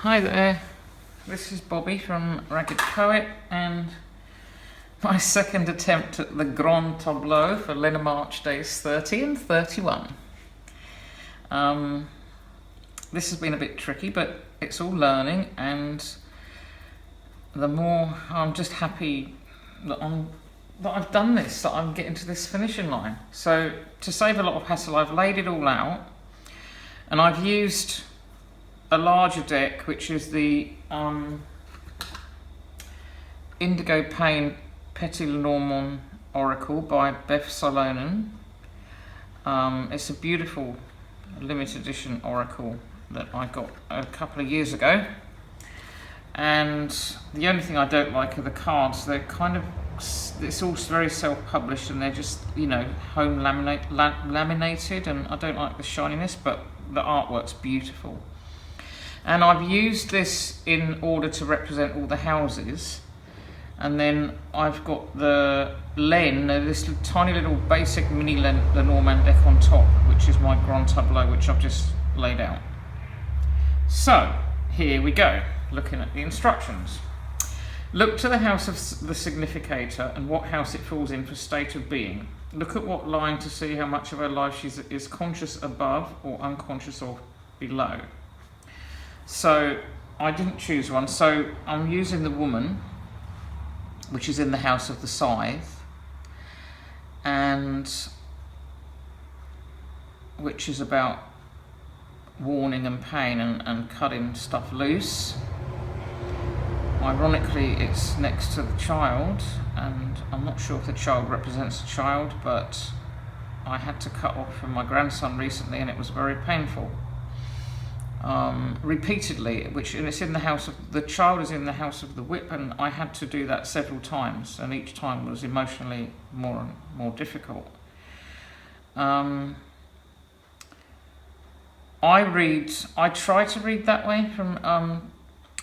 Hi there, this is Bobby from Ragged Poet and my second attempt at the Grand Tableau for LenorMarch Days 30 and 31. This has been a bit tricky, but it's all learning, and the more I'm just happy that I've done this, that I'm getting to this finishing line. So to save a lot of hassle, I've laid it all out, and I've used a larger deck, which is the Indigo Pane Petit Lenormand Oracle by Beth Salonen. It's a beautiful limited edition oracle that I got a couple of years ago, and the only thing I don't like are the cards. They're kind of, it's all very self-published, and they're just, you know, home laminated, and I don't like the shininess, but the artwork's beautiful. And I've used this in order to represent all the houses. And then I've got the this tiny little basic mini Lenormand deck on top, which is my Grand Tableau, which I've just laid out. So, here we go, looking at the instructions. Look to the house of the significator and what house it falls in for state of being. Look at what line to see how much of her life she is conscious above or unconscious of below. So I didn't choose one, so I'm using the woman, which is in the house of the scythe, and which is about warning and pain and cutting stuff loose. Ironically, it's next to the child, and I'm not sure if the child represents a child, but I had to cut off from my grandson recently, and it was very painful. Repeatedly, and it's in the house of the child is in the house of the whip, and I had to do that several times, and each time was emotionally more and more difficult. I try to read that way from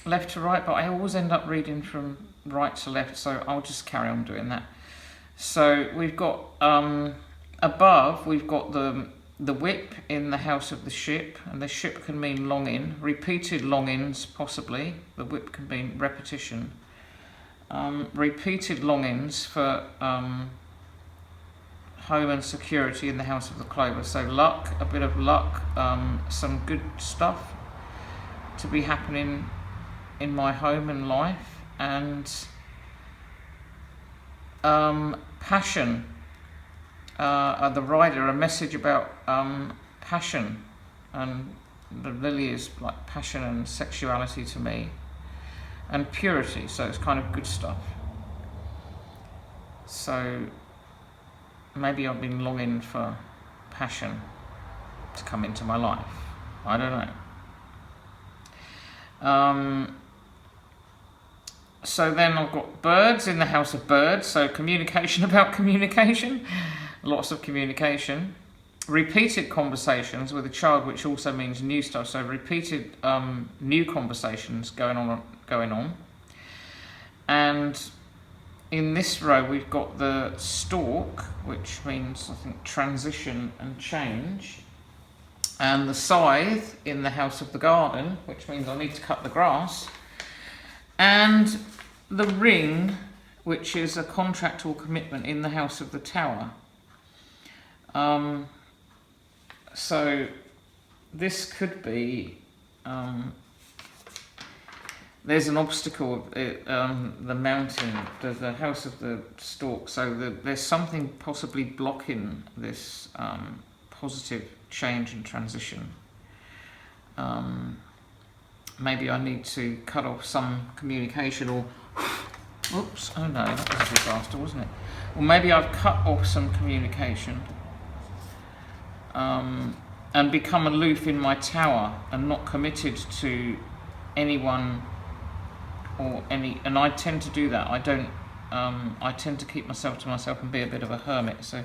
left to right, but I always end up reading from right to left, so I'll just carry on doing that. So we've got above, we've got the whip in the house of the ship, and the ship can mean long in, repeated long ins possibly. The whip can mean repetition. Repeated long ins for home and security in the house of the clover. So luck, a bit of luck, some good stuff to be happening in my home and life, and passion. The rider, a message about passion, and the lily is like passion and sexuality to me, and purity, so it's kind of good stuff. So maybe I've been longing for passion to come into my life, I don't know. So then I've got birds in the house of birds, so communication about communication. Lots of communication. Repeated conversations with a child, which also means new stuff. So repeated new conversations going on. And in this row we've got the stork, which means, I think, transition and change. And the scythe in the house of the garden, which means I need to cut the grass. And the ring, which is a contract or commitment in the house of the tower. So this could be, there's an obstacle, the mountain, the house of the stork, so there's something possibly blocking this positive change and transition. Maybe I need to cut off some communication, or oops, oh no, that was a disaster, wasn't it? Or maybe I've cut off some communication and become aloof in my tower and not committed to anyone or and I tend to do that. I tend to keep myself to myself and be a bit of a hermit, so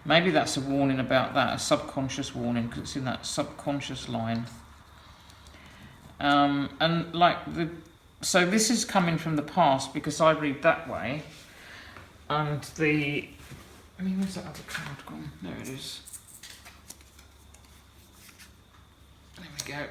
maybe that's a warning about that, a subconscious warning, because it's in that subconscious line. And like so this is coming from the past, because I read that way, and where's that other card gone? There it is. There we go.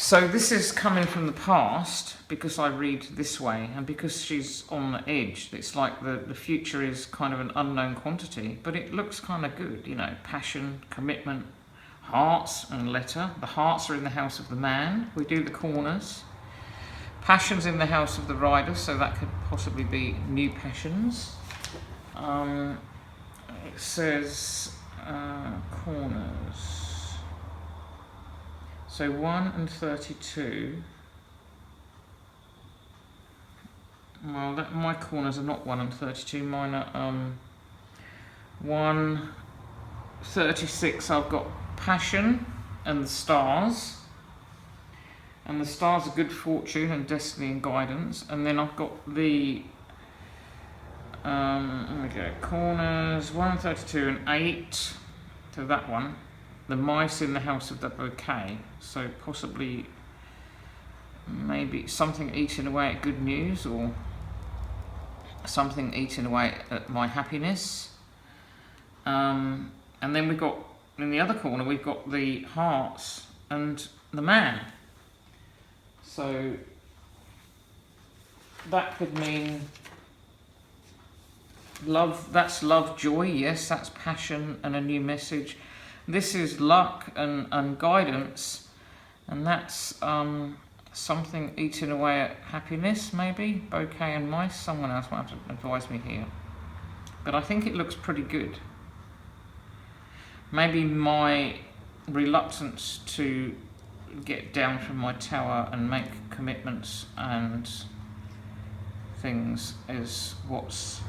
So this is coming from the past because I read this way, and because she's on the edge, it's like the future is kind of an unknown quantity, but it looks kind of good, you know, passion, commitment, hearts and letter. The hearts are in the house of the man. We do the corners. Passion's in the house of the rider, so that could possibly be new passions. It says corners. So 1 and 32. Well, my corners are not 1 and 32. Mine are 1, 36. I've got passion and the stars. And the stars are good fortune and destiny and guidance. And then I've got the there we go, corners 1 and 32 and 8. So that one. The mice in the house of the bouquet, so possibly maybe something eating away at good news, or something eating away at my happiness. And then we've got, in the other corner, we've got the hearts and the man. So that could mean love, that's love, joy, yes, that's passion and a new message. This is luck and guidance, and that's something eating away at happiness, maybe. Bouquet and mice, someone else might have to advise me here. But I think it looks pretty good. Maybe my reluctance to get down from my tower and make commitments and things is what's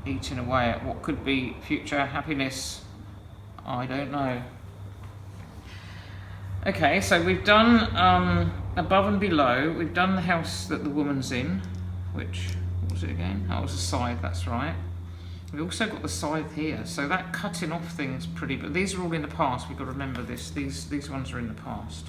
eating away at what could be future happiness. I don't know. Okay, so we've done above and below. We've done the house that the woman's in, which, what was it again? Oh, it was a scythe, that's right. We've also got the scythe here, so that cutting off thing's pretty, but these are all in the past, we've got to remember this. These ones are in the past.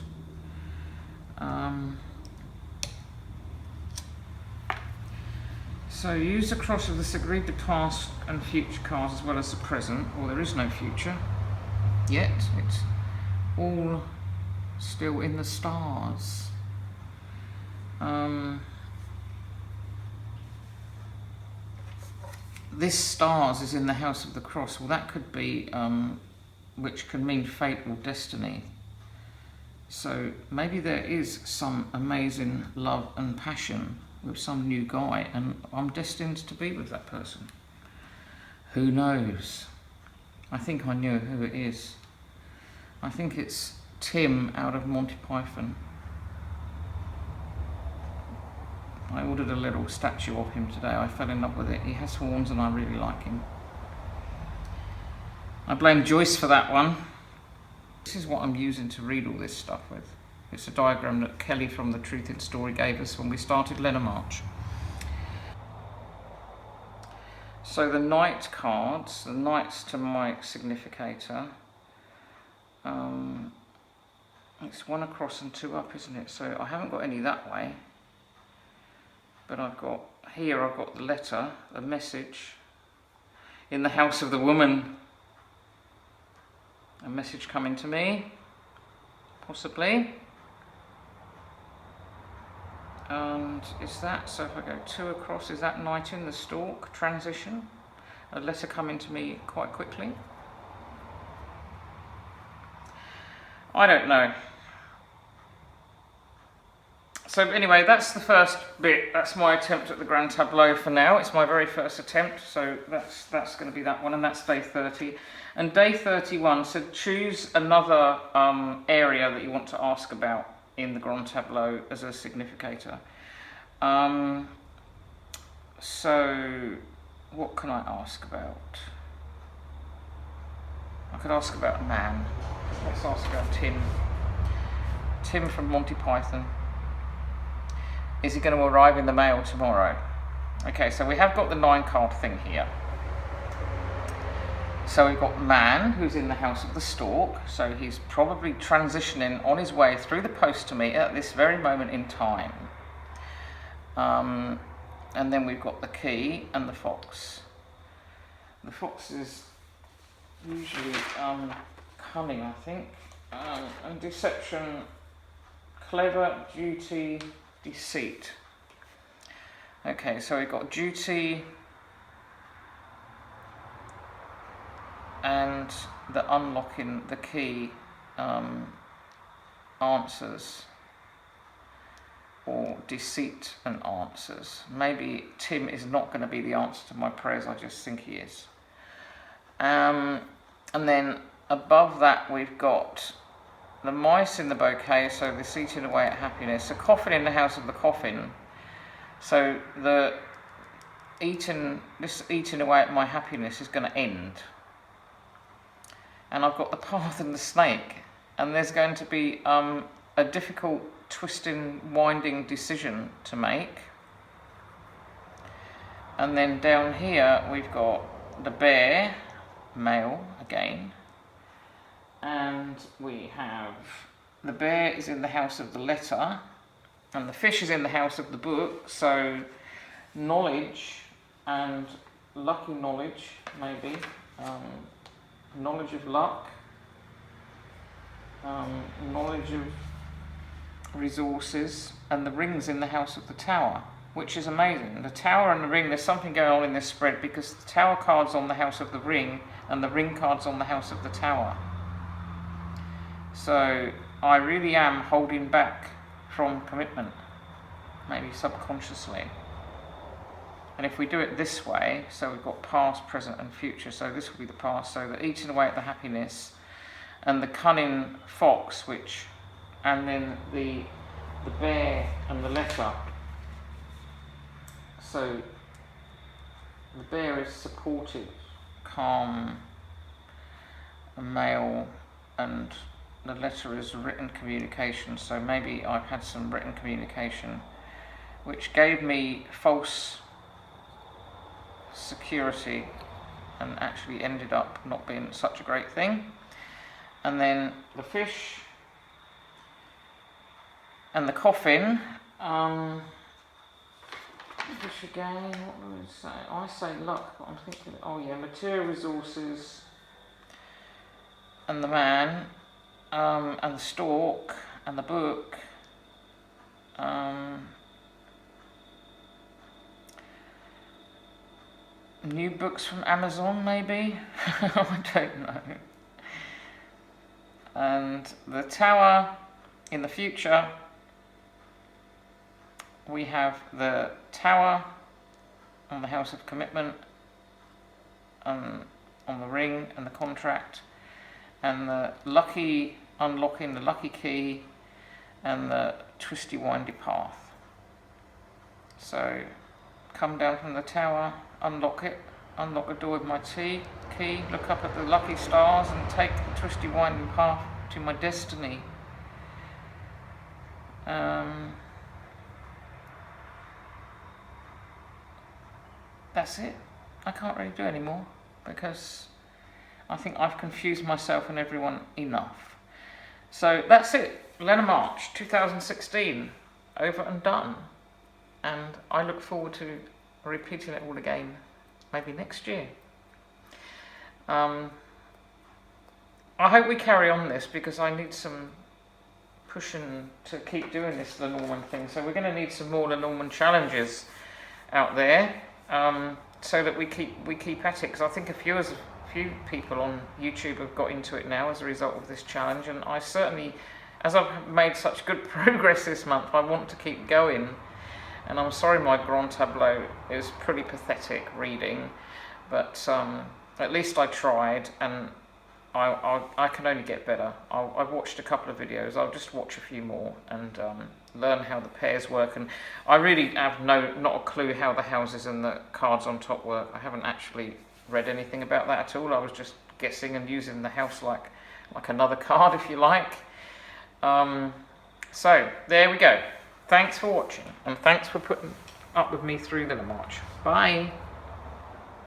So use the cross of this agreed to past and future cards as well as the present, or there is no future yet. It's all still in the stars. This stars is in the house of the cross. Well, that could be, which can mean fate or destiny. So maybe there is some amazing love and passion with some new guy, and I'm destined to be with that person. Who knows? I think I know who it is. I think it's Tim out of Monty Python. I ordered a little statue of him today. I fell in love with it. He has horns and I really like him. I blame Joyce for that one. This is what I'm using to read all this stuff with. It's a diagram that Kelly from the Truth in Story gave us when we started LenorMarch. So the Knight cards, the Knight's to my significator. It's 1 across and 2 up, isn't it? So I haven't got any that way. But I've got, here I've got the letter, the message. In the house of the woman. A message coming to me, possibly. And is that, so if I go 2 across, is that Knight in the Stalk, transition? A letter coming to me quite quickly? I don't know. So anyway, that's the first bit. That's my attempt at the Grand Tableau for now. It's my very first attempt, so that's going to be that one, and that's day 30. And day 31 said choose another area that you want to ask about in the Grand Tableau as a significator. So what can I ask about? I could ask about man. Let's ask about Tim. Tim from Monty Python. Is he going to arrive in the mail tomorrow? Okay, so we have got the 9 card thing here. So we've got man, who's in the house of the stork. So he's probably transitioning on his way through the post to me at this very moment in time. And then we've got the key and the fox. The fox is usually cunning, I think. And deception clever, duty, deceit. Okay, so we've got duty and the unlocking the key answers, or deceit and answers. Maybe Tim is not going to be the answer to my prayers, I just think he is. And then above that we've got the mice in the bouquet, so this eating away at happiness. A coffin in the house of the coffin. So this eating away at my happiness is going to end. And I've got the path and the snake. And there's going to be a difficult, twisting, winding decision to make. And then down here we've got the bear, male again. And we have the bear is in the house of the letter, and the fish is in the house of the book. So knowledge and lucky knowledge, maybe. Knowledge of luck, knowledge of resources, and the ring's in the house of the tower, which is amazing. The tower and the ring, there's something going on in this spread because the tower card's on the house of the ring and the ring card's on the house of the tower. So I really am holding back from commitment, maybe subconsciously. And if we do it this way, so we've got past, present and future, so this will be the past, so the eating away at the happiness and the cunning fox, and then the bear and the letter. So the bear is supportive, calm, a male, and the letter is written communication. So maybe I've had some written communication which gave me false security and actually ended up not being such a great thing. And then the fish and the coffin. Fish again, what do I say? I say luck, but I'm thinking, oh yeah, material resources, and the man, and the stork, and the book, new books from Amazon, maybe? I don't know. And the tower in the future, we have the tower on the house of commitment, on the ring and the contract, and the lucky unlocking the lucky key and the twisty windy path. So come down from the tower, unlock it, unlock the door with my key, look up at the lucky stars and take the twisty winding path to my destiny. That's it. I can't really do any more because I think I've confused myself and everyone enough. So that's it. LenorMarch 2016, over and done. And I look forward to repeating it all again, maybe next year. I hope we carry on this because I need some pushing to keep doing this LenorMan thing. So we're going to need some more LenorMan challenges out there, so that we keep at it. Because I think a few people on YouTube have got into it now as a result of this challenge, and I certainly, as I've made such good progress this month, I want to keep going. And I'm sorry my Grand Tableau is pretty pathetic reading, but at least I tried, and I can only get better. I've watched a couple of videos. I'll just watch a few more and learn how the pairs work. And I really have not a clue how the houses and the cards on top work. I haven't actually read anything about that at all. I was just guessing and using the house like another card, if you like. So there we go. Thanks for watching, and thanks for putting up with me through LenorMarch. Bye.